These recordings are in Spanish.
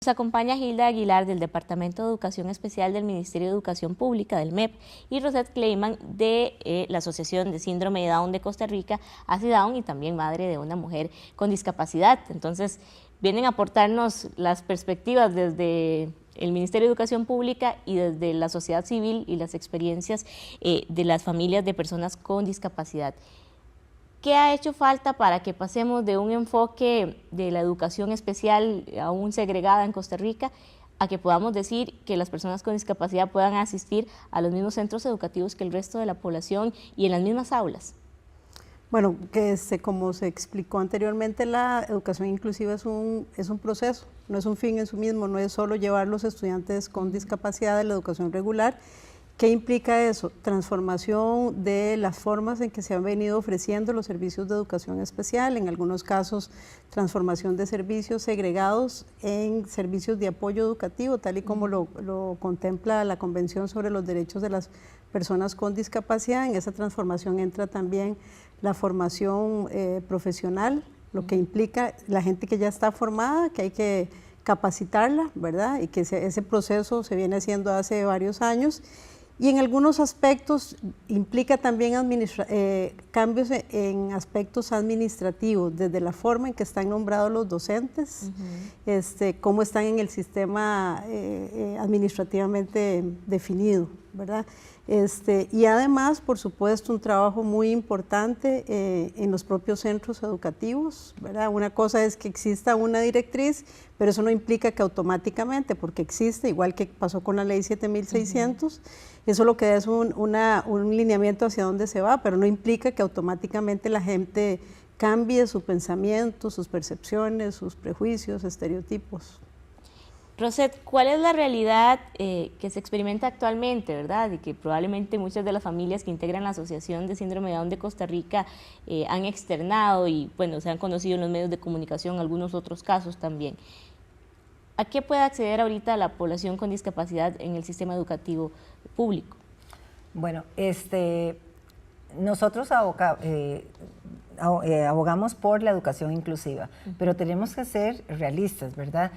Nos acompaña Hilda Aguilar del Departamento de Educación Especial del Ministerio de Educación Pública, del MEP, y Rosette Kleiman de la Asociación de Síndrome de Down de Costa Rica, ACIDown, y también madre de una mujer con discapacidad. Entonces, vienen a aportarnos las perspectivas desde el Ministerio de Educación Pública y desde la sociedad civil y las experiencias de las familias de personas con discapacidad. ¿Qué ha hecho falta para que pasemos de un enfoque de la educación especial aún segregada en Costa Rica a que podamos decir que las personas con discapacidad puedan asistir a los mismos centros educativos que el resto de la población y en las mismas aulas? Bueno, como se explicó anteriormente, la educación inclusiva es un proceso, no es un fin en sí mismo, no es solo llevar los estudiantes con discapacidad de la educación regular. ¿Qué implica eso? Transformación de las formas en que se han venido ofreciendo los servicios de educación especial, en algunos casos transformación de servicios segregados en servicios de apoyo educativo, tal y como lo contempla la Convención sobre los Derechos de las Personas con Discapacidad. En esa transformación entra también la formación profesional, lo que implica la gente que ya está formada, que hay que capacitarla, ¿verdad? Y que ese proceso se viene haciendo hace varios años. Y en algunos aspectos implica también cambios en aspectos administrativos, desde la forma en que están nombrados los docentes, cómo están en el sistema administrativamente definido, ¿verdad? Y además, por supuesto, un trabajo muy importante en los propios centros educativos, ¿verdad? Una cosa es que exista una directriz, pero eso no implica que automáticamente, porque existe, igual que pasó con la ley 7600, eso lo que da es un lineamiento hacia dónde se va, pero no implica que automáticamente la gente cambie su pensamiento, sus percepciones, sus prejuicios, estereotipos. Rosette, ¿cuál es la realidad que se experimenta actualmente, verdad? Y que probablemente muchas de las familias que integran la Asociación de Síndrome de Down de Costa Rica han externado y, bueno, se han conocido en los medios de comunicación, algunos otros casos también. ¿A qué puede acceder ahorita la población con discapacidad en el sistema educativo público? Bueno, nosotros abogamos por la educación inclusiva, pero tenemos que ser realistas, ¿verdad?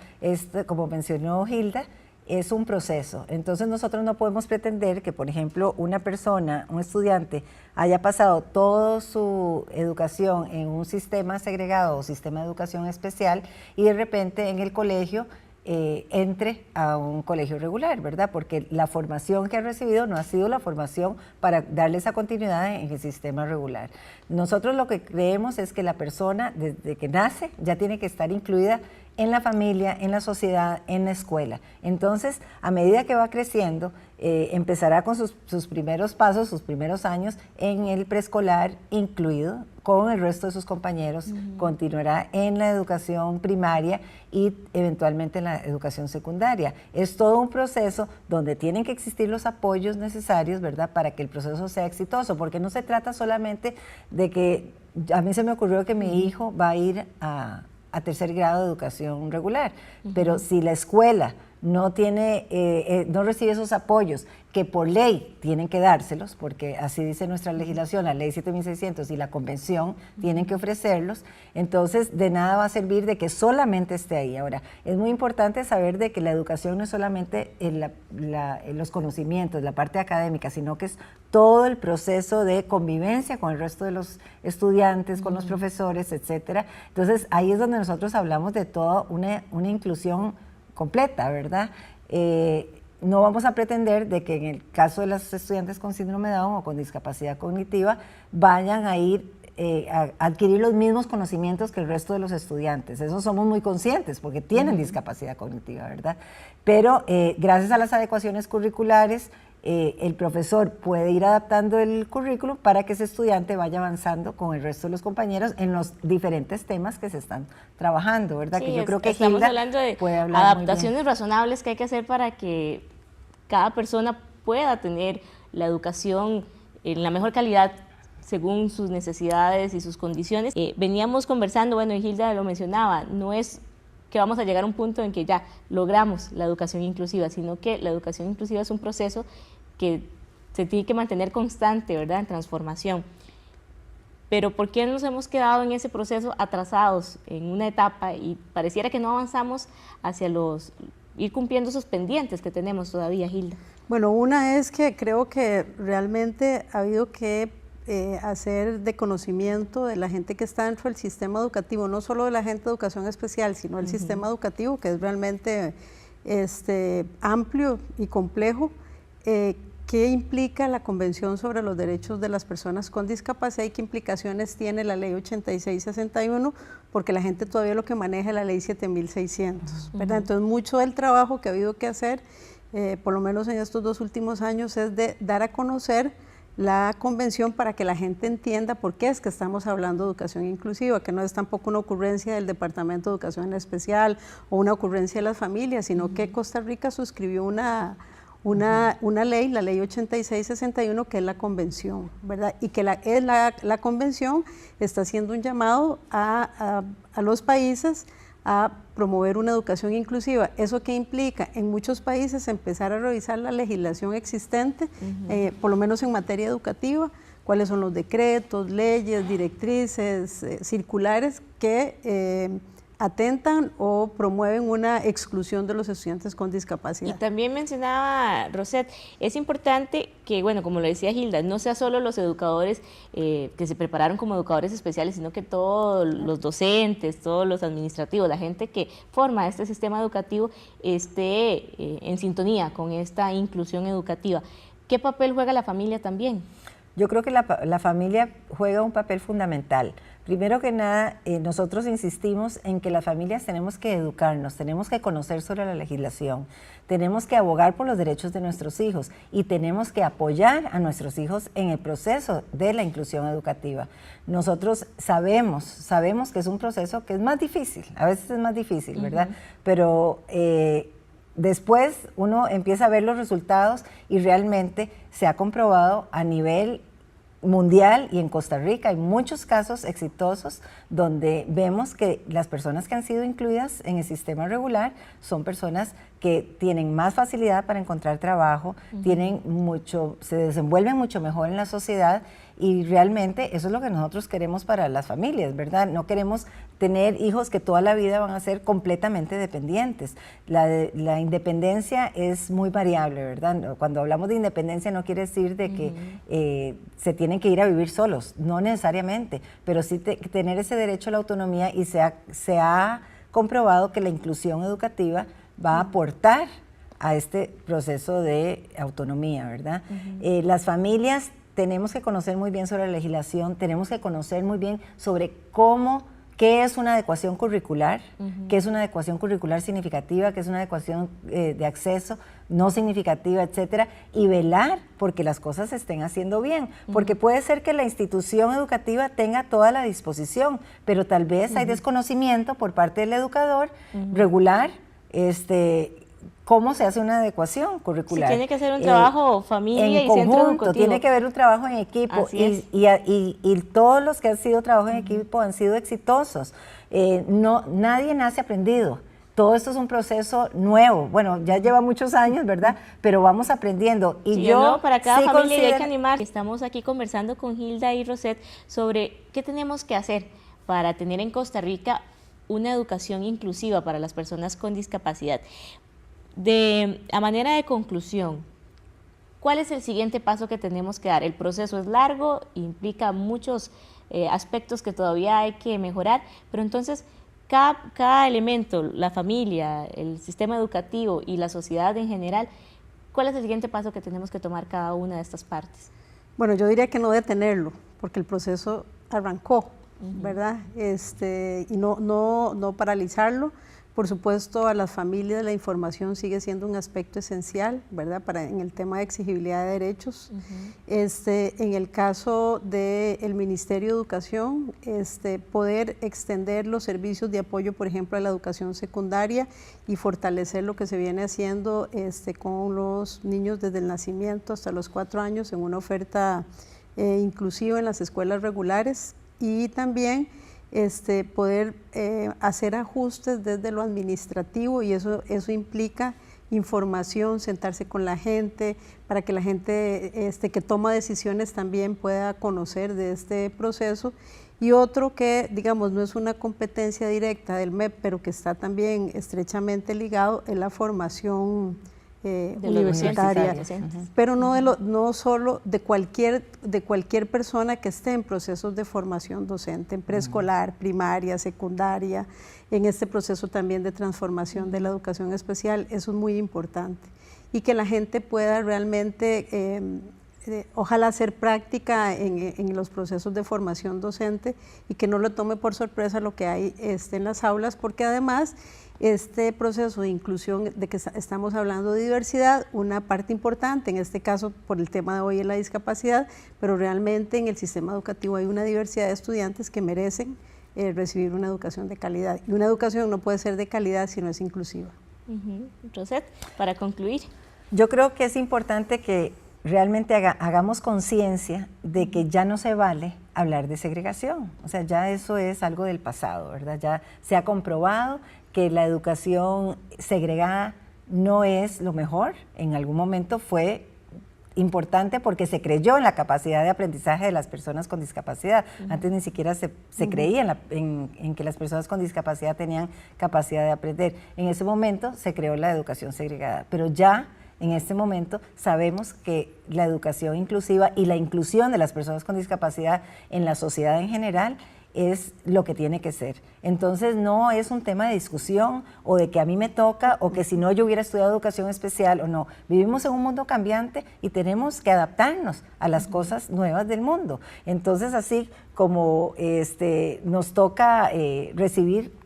Como mencionó Hilda, es un proceso. Entonces nosotros no podemos pretender que, por ejemplo, una persona, un estudiante, haya pasado toda su educación en un sistema segregado o sistema de educación especial y de repente en el colegio entre a un colegio regular, ¿verdad? Porque la formación que ha recibido no ha sido la formación para darle esa continuidad en el sistema regular. Nosotros lo que creemos es que la persona, desde que nace, ya tiene que estar incluida en la familia, en la sociedad, en la escuela. Entonces, a medida que va creciendo, empezará con sus primeros pasos, sus primeros años en el preescolar incluido con el resto de sus compañeros, continuará en la educación primaria y eventualmente en la educación secundaria. Es todo un proceso donde tienen que existir los apoyos necesarios, ¿verdad?, para que el proceso sea exitoso, porque no se trata solamente de que, a mí se me ocurrió que mi hijo va a ir a tercer grado de educación regular, pero si la escuela no recibe esos apoyos que por ley tienen que dárselos, porque así dice nuestra legislación, la ley 7600 y la convención tienen que ofrecerlos, entonces de nada va a servir de que solamente esté ahí. Ahora, es muy importante saber de que la educación no es solamente en los conocimientos, la parte académica, sino que es todo el proceso de convivencia con el resto de los estudiantes, con los profesores, etcétera. Entonces, ahí es donde nosotros hablamos de toda una inclusión completa, ¿verdad? No vamos a pretender de que en el caso de los estudiantes con síndrome de Down o con discapacidad cognitiva vayan a ir a adquirir los mismos conocimientos que el resto de los estudiantes. Eso somos muy conscientes porque tienen discapacidad cognitiva, ¿verdad? Pero gracias a las adecuaciones curriculares, el profesor puede ir adaptando el currículum para que ese estudiante vaya avanzando con el resto de los compañeros en los diferentes temas que se están trabajando, ¿verdad? Sí, que yo creo que estamos Hilda hablando de puede hablar adaptaciones razonables que hay que hacer para que cada persona pueda tener la educación en la mejor calidad según sus necesidades y sus condiciones. Veníamos conversando, bueno, y Hilda lo mencionaba, no es que vamos a llegar a un punto en que ya logramos la educación inclusiva, sino que la educación inclusiva es un proceso que se tiene que mantener constante, ¿verdad?, en transformación. pero ¿por qué nos hemos quedado en ese proceso atrasados en una etapa y pareciera que no avanzamos hacia ir cumpliendo esos pendientes que tenemos todavía, Hilda? Bueno, una es que creo que realmente ha habido que hacer de conocimiento de la gente que está dentro del sistema educativo, no solo de la gente de educación especial, sino del sistema educativo, que es realmente amplio y complejo. ¿Qué implica la Convención sobre los Derechos de las Personas con Discapacidad y qué implicaciones tiene la Ley 8661? Porque la gente todavía lo que maneja es la Ley 7600, ¿verdad? Entonces, mucho del trabajo que ha habido que hacer, por lo menos en estos 2 últimos años, es de dar a conocer la convención para que la gente entienda por qué es que estamos hablando de educación inclusiva, que no es tampoco una ocurrencia del Departamento de Educación Especial o una ocurrencia de las familias, sino que Costa Rica suscribió una ley, la ley 8661, que es la convención, ¿verdad? Y que la convención está haciendo un llamado a los países a promover una educación inclusiva. ¿Eso qué implica? En muchos países empezar a revisar la legislación existente, por lo menos en materia educativa, cuáles son los decretos, leyes, directrices, circulares que atentan o promueven una exclusión de los estudiantes con discapacidad. Y también mencionaba Rosette, es importante que, bueno, como lo decía Hilda, no sea solo los educadores que se prepararon como educadores especiales, sino que todos los docentes, todos los administrativos, la gente que forma este sistema educativo esté en sintonía con esta inclusión educativa. ¿Qué papel juega la familia también? Yo creo que la familia juega un papel fundamental. Primero que nada, nosotros insistimos en que las familias tenemos que educarnos, tenemos que conocer sobre la legislación, tenemos que abogar por los derechos de nuestros hijos y tenemos que apoyar a nuestros hijos en el proceso de la inclusión educativa. Nosotros sabemos que es un proceso que es más difícil, a veces es más difícil, ¿verdad? Pero después uno empieza a ver los resultados y realmente se ha comprobado a nivel mundial y en Costa Rica hay muchos casos exitosos donde vemos que las personas que han sido incluidas en el sistema regular son personas que tienen más facilidad para encontrar trabajo, se desenvuelven mucho mejor en la sociedad y realmente eso es lo que nosotros queremos para las familias, ¿verdad? No queremos tener hijos que toda la vida van a ser completamente dependientes. La independencia es muy variable, ¿verdad? Cuando hablamos de independencia no quiere decir de que se tienen que ir a vivir solos, no necesariamente, pero sí tener ese derecho a la autonomía y se ha comprobado que la inclusión educativa va a aportar a este proceso de autonomía, ¿verdad? Las familias tenemos que conocer muy bien sobre la legislación, tenemos que conocer muy bien sobre qué es una adecuación curricular, qué es una adecuación curricular significativa, qué es una adecuación de acceso no significativa, etcétera, y velar porque las cosas se estén haciendo bien, porque puede ser que la institución educativa tenga toda la disposición, pero tal vez hay desconocimiento por parte del educador regular, cómo se hace una adecuación curricular. Sí, tiene que ser un trabajo familia y centro educativo. Tiene que haber un trabajo en equipo y todos los que han sido trabajo en equipo han sido exitosos. Nadie nace aprendido. Todo esto es un proceso nuevo. Bueno, ya lleva muchos años, ¿verdad? Pero vamos aprendiendo. Y yo para cada familia hay que animar. Estamos aquí conversando con Hilda y Rosette sobre qué tenemos que hacer para tener en Costa Rica una educación inclusiva para las personas con discapacidad. A manera de conclusión, ¿cuál es el siguiente paso que tenemos que dar? El proceso es largo, implica muchos aspectos que todavía hay que mejorar, pero entonces cada elemento, la familia, el sistema educativo y la sociedad en general, ¿cuál es el siguiente paso que tenemos que tomar cada una de estas partes? Bueno, yo diría que no detenerlo, porque el proceso arrancó, ¿verdad? Y no paralizarlo. Por supuesto, a las familias la información sigue siendo un aspecto esencial, ¿verdad? En el tema de exigibilidad de derechos. En el caso del Ministerio de Educación, poder extender los servicios de apoyo, por ejemplo, a la educación secundaria y fortalecer lo que se viene haciendo con los niños desde el nacimiento hasta los 4 años en una oferta inclusiva en las escuelas regulares y también poder hacer ajustes desde lo administrativo y eso implica información, sentarse con la gente, para que la gente que toma decisiones también pueda conocer de este proceso. Y otro que, digamos, no es una competencia directa del MEP, pero que está también estrechamente ligado, es la formación universitaria, pero no solo de cualquier persona que esté en procesos de formación docente, en preescolar, primaria, secundaria, en este proceso también de transformación de la educación especial. Eso es muy importante, y que la gente pueda realmente ojalá hacer práctica en los procesos de formación docente, y que no lo tome por sorpresa lo que hay en las aulas, porque además este proceso de inclusión, de que estamos hablando de diversidad, una parte importante, en este caso por el tema de hoy es la discapacidad, pero realmente en el sistema educativo hay una diversidad de estudiantes que merecen recibir una educación de calidad, y una educación no puede ser de calidad si no es inclusiva. Rosette, para concluir. Yo creo que es importante que realmente hagamos conciencia de que ya no se vale hablar de segregación, o sea, ya eso es algo del pasado, ¿verdad? Ya se ha comprobado que la educación segregada no es lo mejor. En algún momento fue importante porque se creyó en la capacidad de aprendizaje de las personas con discapacidad. Antes ni siquiera se creía en que las personas con discapacidad tenían capacidad de aprender. En ese momento se creó la educación segregada, pero ya en este momento sabemos que la educación inclusiva y la inclusión de las personas con discapacidad en la sociedad en general es lo que tiene que ser. Entonces no es un tema de discusión o de que a mí me toca o que si no yo hubiera estudiado educación especial o no. Vivimos en un mundo cambiante y tenemos que adaptarnos a las cosas nuevas del mundo. Entonces así como nos toca recibir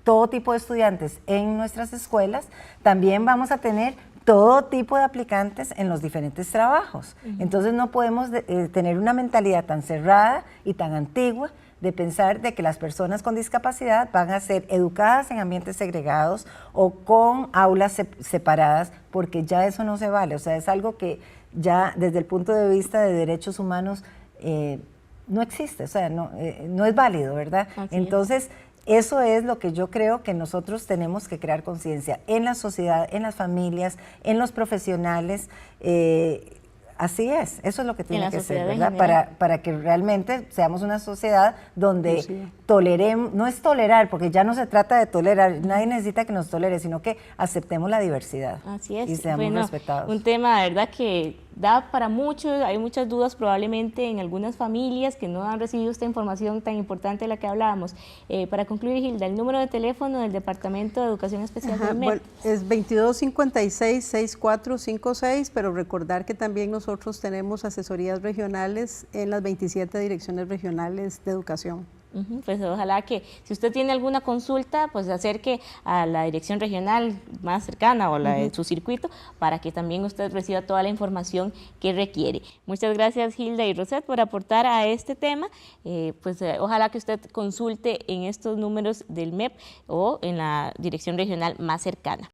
todo tipo de estudiantes en nuestras escuelas, también vamos a tener todo tipo de aplicantes en los diferentes trabajos. Entonces no podemos tener una mentalidad tan cerrada y tan antigua de pensar de que las personas con discapacidad van a ser educadas en ambientes segregados o con aulas separadas, porque ya eso no se vale. O sea, es algo que ya desde el punto de vista de derechos humanos no existe, o sea, no es válido, ¿verdad? Entonces, eso es lo que yo creo que nosotros tenemos que crear conciencia en la sociedad, en las familias, en los profesionales. Así es, eso es lo que tiene que ser, ¿verdad? Para que realmente seamos una sociedad donde toleremos, no es tolerar, porque ya no se trata de tolerar, nadie necesita que nos tolere, sino que aceptemos la diversidad. Así es. Y seamos respetados. Un tema, ¿verdad?, que da para mucho, hay muchas dudas probablemente en algunas familias que no han recibido esta información tan importante de la que hablábamos. Para concluir, Hilda, el número de teléfono del Departamento de Educación Especial del MEP. Bueno, es 2256-6456, pero recordar que también nosotros tenemos asesorías regionales en las 27 direcciones regionales de educación. Pues ojalá que si usted tiene alguna consulta, pues se acerque a la dirección regional más cercana o la de su circuito, para que también usted reciba toda la información que requiere. Muchas gracias, Hilda y Rosette, por aportar a este tema. Ojalá que usted consulte en estos números del MEP o en la dirección regional más cercana.